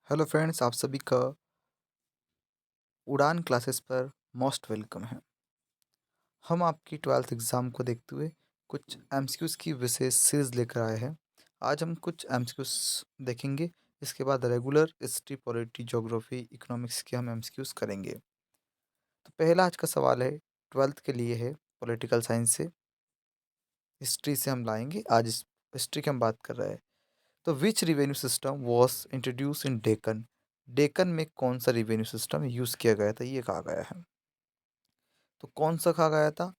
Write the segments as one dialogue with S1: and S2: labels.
S1: Hello friends, आप सभी का उड़ान क्लासेस पर मोस्ट वेलकम है। हम आपकी 12th एग्ज़ाम को देखते हुए कुछ एमसीक्यूज़ की विशेष सीरीज़ लेकर आए हैं। आज हम कुछ एमसीक्यूज़ देखेंगे, इसके बाद regular history, polity, geography, economics के हम एमसीक्यूज़ करेंगे। तो पहला आज का सवाल है, 12th के लिए है, पॉलिटिकल साइंस से, हिस्ट्री से हम लाएँगे। आज इस हिस्ट्री की हम बात कर रहे हैं। तो which revenue system was introduced in Deccan? Deccan में कौन-सा रिवेन्यू सिस्टम यूज़ किया गया था, ये कहा गया है। तो कौन-सा कहा गया था?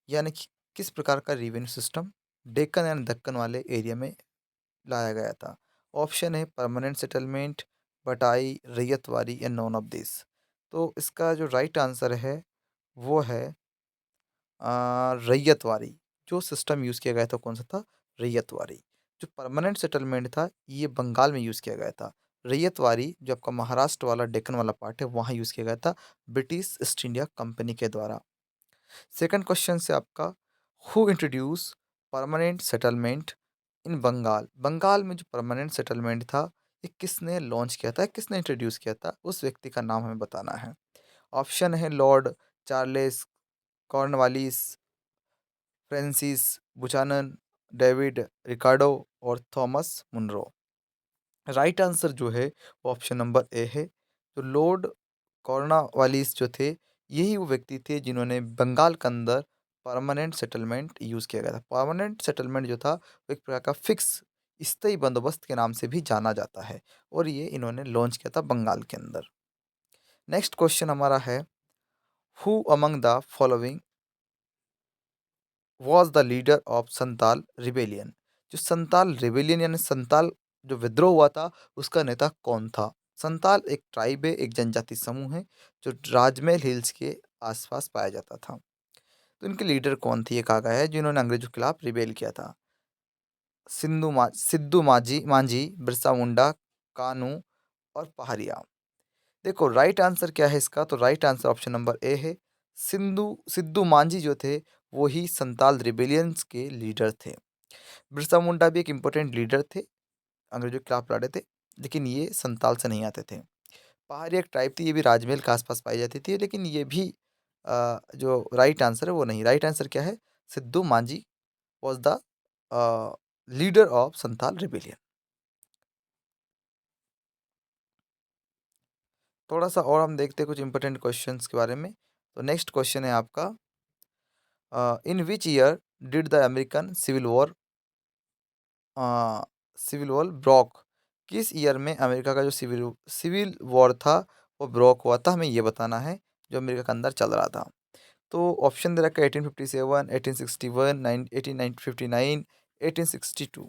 S1: यानी कि किस प्रकार का revenue system Deccan and Deccan वाले एरिया में लाया गया था? ऑप्शन है परमानेंट सेटलमेंट, बटाई, रैयतवारी या नॉन ऑफ दिस। तो इसका जो राइट आंसर है वो है रैयतवारी। जो सिस्टम यूज़ किया गया था कौन सा था? रैयतवारी। जो परमानेंट सेटलमेंट था ये बंगाल में यूज़ किया गया था। रैयतवारी जो आपका महाराष्ट्र वाला डेक्कन वाला पार्ट है वहाँ यूज़ किया गया था ब्रिटिश ईस्ट इंडिया कंपनी के द्वारा। सेकंड क्वेश्चन से आपका, who introduce permanent settlement in Bengal? Bengal में जो परमानेंट सेटलमेंट था ये किसने लॉन्च किया था, किसने इंट्रोड्यूस किया था, उस व्यक्ति का नाम हमें बताना है। ऑप्शन है Lord Charles Cornwallis, Francis Buchanan, David Ricardo और थॉमस मुनरो। राइट आंसर जो है वो ऑप्शन नंबर ए है। जो लॉर्ड कॉर्नवालिस जो थे, यही वो व्यक्ति थे जिन्होंने बंगाल के अंदर परमानेंट सेटलमेंट यूज़ किया गया था। परमानेंट सेटलमेंट जो था वो एक प्रकार का फिक्स स्थायी बंदोबस्त के नाम से भी जाना जाता है और ये इन्होंने लॉन्च किया था बंगाल के अंदर। नेक्स्ट क्वेश्चन हमारा है, who among the following was the leader of Santal rebellion? जो संताल रिबेलियन यानी संताल जो विद्रोह हुआ था उसका नेता कौन था? संताल एक ट्राइब है, एक जनजाति समूह है जो राजमहल हिल्स के आसपास पाया जाता था। तो इनके लीडर कौन थे, ये कहा गया है जिन्होंने अंग्रेजों के खिलाफ रिबेल किया था। सिद्धू मांझी मांझी, बिरसा मुंडा, कानू और पहाड़िया। देखो राइट आंसर क्या है इसका, तो right answer option number A है। सिंधु सिद्धू मांझी जो थे वो ही संताल रिबेलियंस के लीडर थे। बिरसा मुंडा भी एक इम्पोर्टेंट लीडर थे, अंग्रेजों के खिलाफ लड़े थे, लेकिन ये संताल से नहीं आते थे। पहाड़ी एक ट्राइब थी, ये भी राजमहल के आसपास पाई जाती थी, लेकिन ये भी जो राइट आंसर है वो नहीं। राइट आंसर क्या है? Sidhu Manjhi was the leader of Santal rebellion. थोड़ा सा और हम देखते हैं कुछ इंपॉर्टेंट क्वेश्चंस के बारे में। तो नेक्स्ट क्वेश्चन है आपका, in which year did the American civil war broke? किस ईयर में अमेरिका का जो सिविल सिविल वॉर था वो ब्रोक हुआ था, हमें ये बताना है, जो अमेरिका के अंदर चल रहा था। तो ऑप्शन दे रखा है 1857, 1861, 1859, 1862।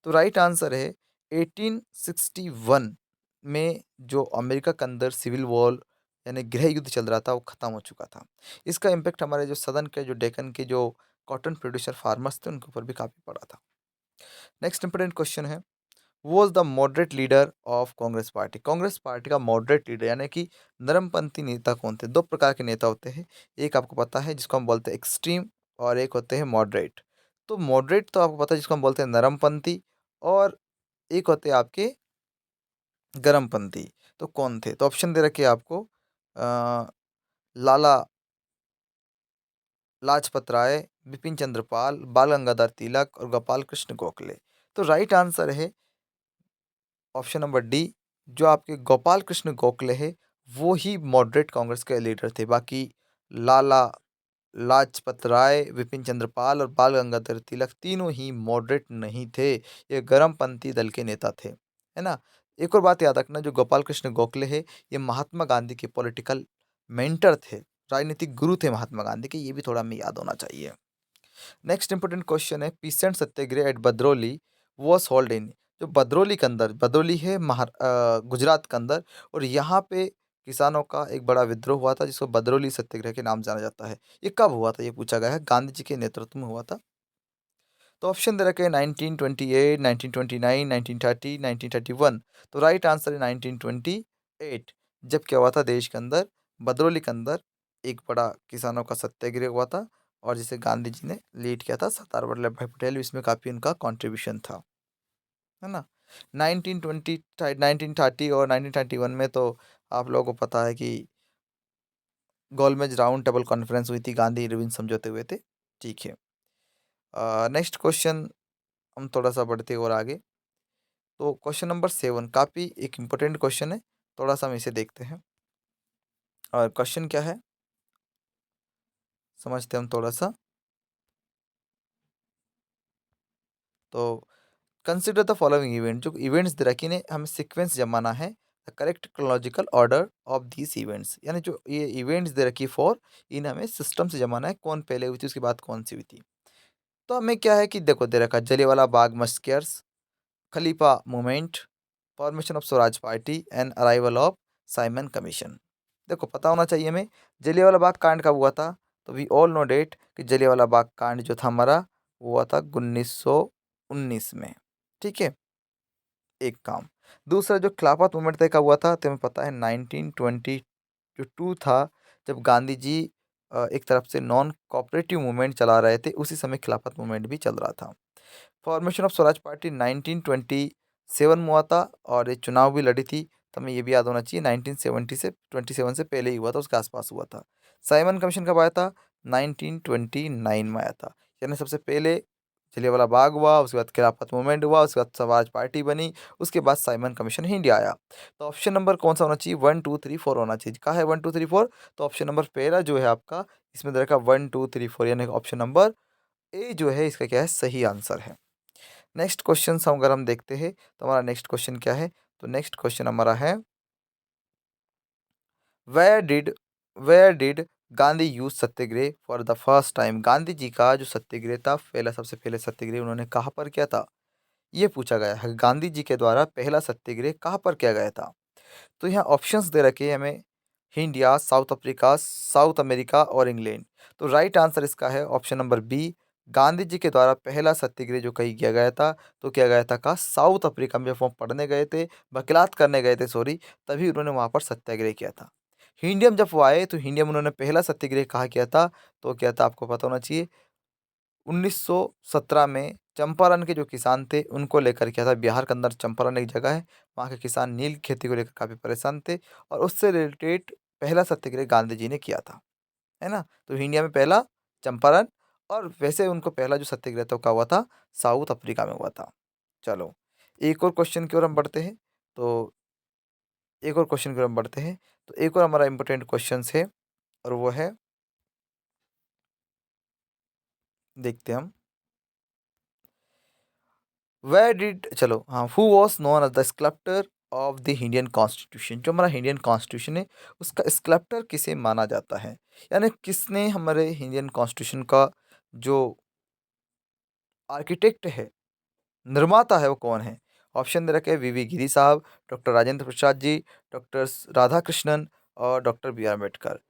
S1: तो राइट आंसर है 1861 में जो अमेरिका के अंदर सिविल वॉर यानी गृह युद्ध चल रहा था वो ख़त्म हो चुका था। इसका इम्पैक्ट हमारे जो सदर्न के जो डेक्कन के जो कॉटन प्रोड्यूसर फार्मर्स थे उनके ऊपर भी काफ़ी पड़ा था। नेक्स्ट इंपॉर्टेंट क्वेश्चन है, was the moderate leader of Congress party? Congress party का मॉडरेट लीडर यानी कि नरमपंथी नेता कौन थे? दो प्रकार के नेता होते हैं, एक आपको पता है जिसको हम बोलते हैं एक्सट्रीम और एक होते हैं मॉडरेट। तो मॉडरेट तो आपको पता है जिसको हम बोलते हैं नरमपंथी, और एक होते हैं आपके गरमपंथी। तो कौन थे? तो ऑप्शन दे रखे हैं आपको, लाला लाजपत राय, बिपिन चंद्र पाल, बाल गंगाधर तिलक और गोपाल कृष्ण गोखले। तो राइट आंसर है ऑप्शन नंबर डी, जो आपके गोपाल कृष्ण गोखले है वो ही मॉडरेट कांग्रेस के लीडर थे। बाकी लाला लाजपत राय, विपिन चंद्र पाल और बाल गंगाधर तिलक तीनों ही मॉडरेट नहीं थे, ये गरमपंथी दल के नेता थे, है ना। एक और बात याद रखना, जो गोपाल कृष्ण गोखले है ये महात्मा गांधी के पॉलिटिकल मेंटर थे, राजनीतिक गुरु थे महात्मा गांधी के, ये भी थोड़ा हमें याद होना चाहिए। नेक्स्ट इंपॉर्टेंट क्वेश्चन है, peasant satyagraha at Bhadrauli was hold in? जो भद्रौली के अंदर, भद्रौली है गुजरात के अंदर, और यहाँ पे किसानों का एक बड़ा विद्रोह हुआ था जिसको भद्रौली सत्याग्रह के नाम जाना जाता है। ये कब हुआ था, ये पूछा गया है, गांधी जी के नेतृत्व में हुआ था। तो ऑप्शन दे रखे हैं 1928, 1929, 1930, 1931। तो राइट आंसर है 1928। जब क्या हुआ था देश के अंदर, भदरौली के अंदर एक बड़ा किसानों का सत्याग्रह हुआ था और जिसे गांधी जी ने लीड किया था, सरदार वल्लभ भाई पटेल भी इसमें काफ़ी उनका कंट्रीब्यूशन था, है ना। 1920 1930 और 1931 में तो आप लोगों को पता है कि गोलमेज राउंड टेबल कॉन्फ्रेंस हुई थी, गांधी इरविन समझौते हुए थे। ठीक है, नेक्स्ट क्वेश्चन हम थोड़ा सा बढ़ते और आगे। तो क्वेश्चन नंबर 7 काफ़ी एक इम्पोर्टेंट क्वेश्चन है, थोड़ा सा हम इसे देखते हैं। और क्वेश्चन क्या है समझते हैं हम थोड़ा सा। तो कंसिडर द फॉलोइंग इवेंट, जो इवेंट्स दे रखी ने हमें सीक्वेंस जमाना है, the correct chronological order of these events, यानी जो ये इवेंट्स दे रखी फॉर, इन हमें सिस्टम से जमाना है, कौन पहले हुई थी उसके बाद कौन सी हुई थी। तो हमें क्या है कि देखो दे रखा Jallianwala Bagh massacres, Khalifa movement, formation of Swaraj party and arrival of Simon commission. देखो पता होना चाहिए हमें जलियांवाला बाग कांड कब हुआ था। तो वी ऑल नो डेट कि जलियांवाला बाग कांड जो था हमारा वो हुआ था 1919 में। ठीक है, एक काम। दूसरा जो खिलाफत मूवमेंट तय का हुआ था तो हमें पता है 1922 था, जब गांधी जी एक तरफ से नॉन कोऑपरेटिव मूवमेंट चला रहे थे, उसी समय खिलाफत मूवमेंट भी चल रहा था। फॉर्मेशन ऑफ स्वराज पार्टी 1927 में हुआ था और ये चुनाव भी लड़ी थी, तो हमें ये भी याद होना चाहिए 1970 से 27 से पहले ही हुआ था, उसके आसपास हुआ था। साइमन कमीशन कब आया था? 1929 में आया था। यानी सबसे पहले जलियांवाला बाग हुआ, उसके बाद खिलाफत मूवमेंट हुआ, उसके बाद स्वराज पार्टी बनी, उसके बाद साइमन कमीशन इंडिया आया। तो ऑप्शन नंबर कौन सा होना चाहिए? 1 2 3 4 होना चाहिए। कहा है 1 2 3 4? तो ऑप्शन नंबर पहला जो है आपका, इसमें दे रखा 1 2 3 4, यानी ऑप्शन नंबर ए जो है इसका क्या है, सही आंसर है। नेक्स्ट क्वेश्चन अगर हम देखते हैं तो हमारा नेक्स्ट क्वेश्चन क्या है? तो नेक्स्ट क्वेश्चन हमारा है, where did where did Gandhi use satyagraha for the first time? Gandhi ji का जो सत्याग्रह था, पहला सबसे पहले सत्याग्रह उन्होंने कहाँ पर किया था, ये पूछा गया है। गांधी जी के द्वारा पहला सत्याग्रह कहाँ पर किया गया था? तो यहाँ ऑप्शंस दे रखे हैं हमें, India, south Africa, south America और इंग्लैंड। तो राइट आंसर इसका है option number B. Gandhi ji के द्वारा पहला सत्याग्रह जो कहीं किया गया था, तो किया गया था का साउथ अफ्रीका में, जब वो पढ़ने गए थे, वकीलात करने गए थे सॉरी, तभी उन्होंने वहाँ पर सत्याग्रह किया था। इंडिया में जब वो आए तो इंडिया में उन्होंने पहला सत्याग्रह कहाँ किया था? तो क्या था आपको पता होना चाहिए, 1917 में चंपारण के जो किसान थे उनको लेकर किया था। बिहार के अंदर चंपारण एक जगह है, वहाँ के किसान नील की खेती को लेकर काफ़ी परेशान थे, और उससे रिलेटेड पहला सत्याग्रह गांधी जी ने किया था, है ना। तो इंडिया में पहला चंपारण, और वैसे उनको पहला जो सत्याग्रह था का हुआ था साउथ अफ्रीका में हुआ था। चलो एक और क्वेश्चन की ओर हम बढ़ते हैं। तो एक और क्वेश्चन की ओर हम बढ़ते हैं। तो एक और हमारा इंपॉर्टेंट क्वेश्चन है, और वो है, देखते हैं हम, वेयर डिड चलो हाँ, who was known as the sculptor of the Indian constitution? जो हमारा इंडियन कॉन्स्टिट्यूशन है उसका स्कल्प्टर किसे माना जाता है, यानी किसने हमारे इंडियन कॉन्स्टिट्यूशन का जो आर्किटेक्ट है, निर्माता है, वो कौन है? ऑप्शन दे रखे हैं, वीवी गिरी साहब, डॉक्टर राजेंद्र प्रसाद जी, डॉक्टर राधा कृष्णन और डॉक्टर बी आर अम्बेडकर।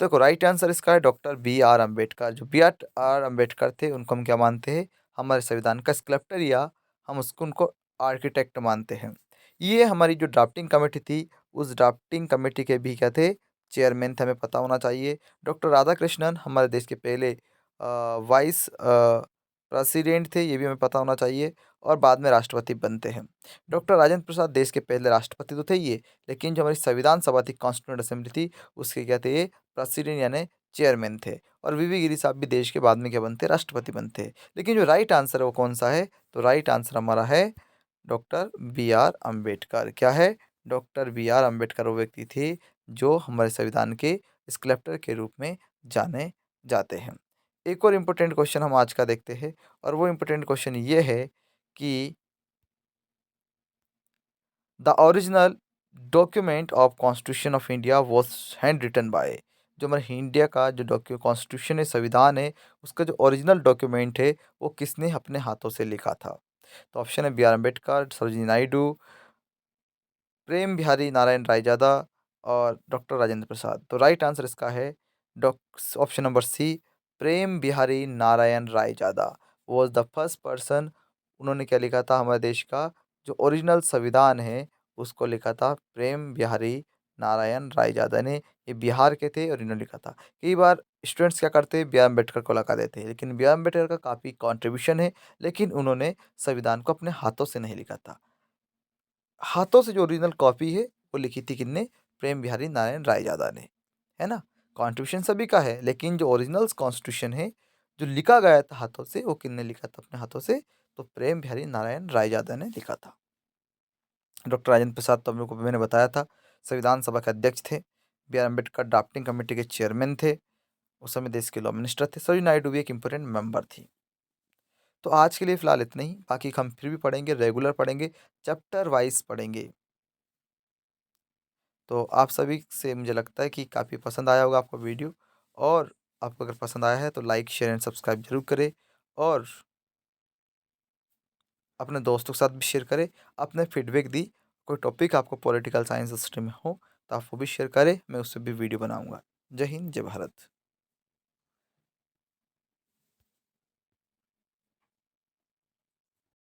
S1: देखो राइट आंसर इसका है डॉक्टर बी आर अम्बेडकर। जो बी आर अम्बेडकर थे उनको हम क्या मानते हैं, हमारे संविधान का स्कल्प्टर, या हम उसको उनको आर्किटेक्ट मानते हैं। ये हमारी जो ड्राफ्टिंग कमेटी थी, उस ड्राफ्टिंग कमेटी के भी क्या थे, चेयरमैन थे, हमें पता होना चाहिए। डॉक्टर राधाकृष्णन हमारे देश के पहले वाइस प्रेसिडेंट थे, ये भी हमें पता होना चाहिए, और बाद में राष्ट्रपति बनते हैं। डॉक्टर राजेंद्र प्रसाद देश के पहले राष्ट्रपति तो थे ये, लेकिन जो हमारी संविधान सभा थी, कॉन्स्टिट्यूंट असेंबली थी, उसके क्या थे, प्रेसिडेंट यानी चेयरमैन थे। और वीवी गिरी साहब भी देश के बाद में क्या बनते, राष्ट्रपति बनते हैं। लेकिन जो राइट आंसर है वो कौन सा है? तो राइट आंसर हमारा है डॉक्टर बी आर अम्बेडकर। क्या है? डॉक्टर बी आर अम्बेडकर वो व्यक्ति थे जो हमारे संविधान के स्कल्प्टर के रूप में जाने जाते हैं। एक और इम्पोर्टेंट क्वेश्चन हम आज का देखते हैं, और वो इम्पोर्टेंट क्वेश्चन ये है कि the original document of constitution of India was hand written by? जो हमारे इंडिया का जो कॉन्स्टिट्यूशन है, संविधान है, उसका जो ओरिजिनल डॉक्यूमेंट है वो किसने अपने हाथों से लिखा था? तो ऑप्शन है बी आर अम्बेडकर, सरोजिनी नायडू, प्रेम बिहारी नारायण रायजादा और डॉक्टर राजेंद्र प्रसाद। तो राइट आंसर इसका है डॉक option number C, Prem Behari Narayan Raizada was the first person. उन्होंने क्या लिखा था, हमारे देश का जो ओरिजिनल संविधान है उसको लिखा था प्रेम बिहारी नारायण रायजादा ने। ये बिहार के थे और इन्होंने लिखा था। कई बार स्टूडेंट्स क्या करते हैं, बी आर अम्बेडकर को लगा देते हैं, लेकिन बी आर अम्बेडकर का काफ़ी कॉन्ट्रीब्यूशन है, लेकिन उन्होंने संविधान को अपने हाथों से नहीं लिखा था। हाथों से जो ओरिजिनल कॉपी है वो लिखी थी किसने? प्रेम बिहारी नारायण रायजादा ने, है ना। कॉन्स्टिट्यूशन सभी का है, लेकिन जो ओरिजिनल कॉन्स्टिट्यूशन है जो लिखा गया था हाथों से, वो किसने लिखा था अपने हाथों से? तो प्रेम बिहारी नारायण रायजादा ने लिखा था। डॉक्टर राजेंद्र प्रसाद तो हम लोग को मैंने बताया था, संविधान सभा के अध्यक्ष थे। B R Ambedkar drafting committee के चेयरमैन थे। उस समय देश के लॉ मिनिस्टर थे। सरोजिनी नायडू भी एक इंपॉर्टेंट मेंबर थी। तो आज के लिए फिलहाल इतना ही, बाकी हम फिर भी पढ़ेंगे, रेगुलर पढ़ेंगे, चैप्टर वाइज पढ़ेंगे। तो आप सभी से मुझे लगता है कि काफ़ी पसंद आया होगा आपको वीडियो, और आपको अगर पसंद आया है तो लाइक शेयर एंड सब्सक्राइब जरूर करें, और अपने दोस्तों के साथ भी शेयर करें। अपने फीडबैक दी, कोई टॉपिक आपको पॉलिटिकल साइंस हिस्ट्री में हो तो आप वो भी शेयर करें, मैं उससे भी वीडियो बनाऊंगा। जय हिंद, जय भारत।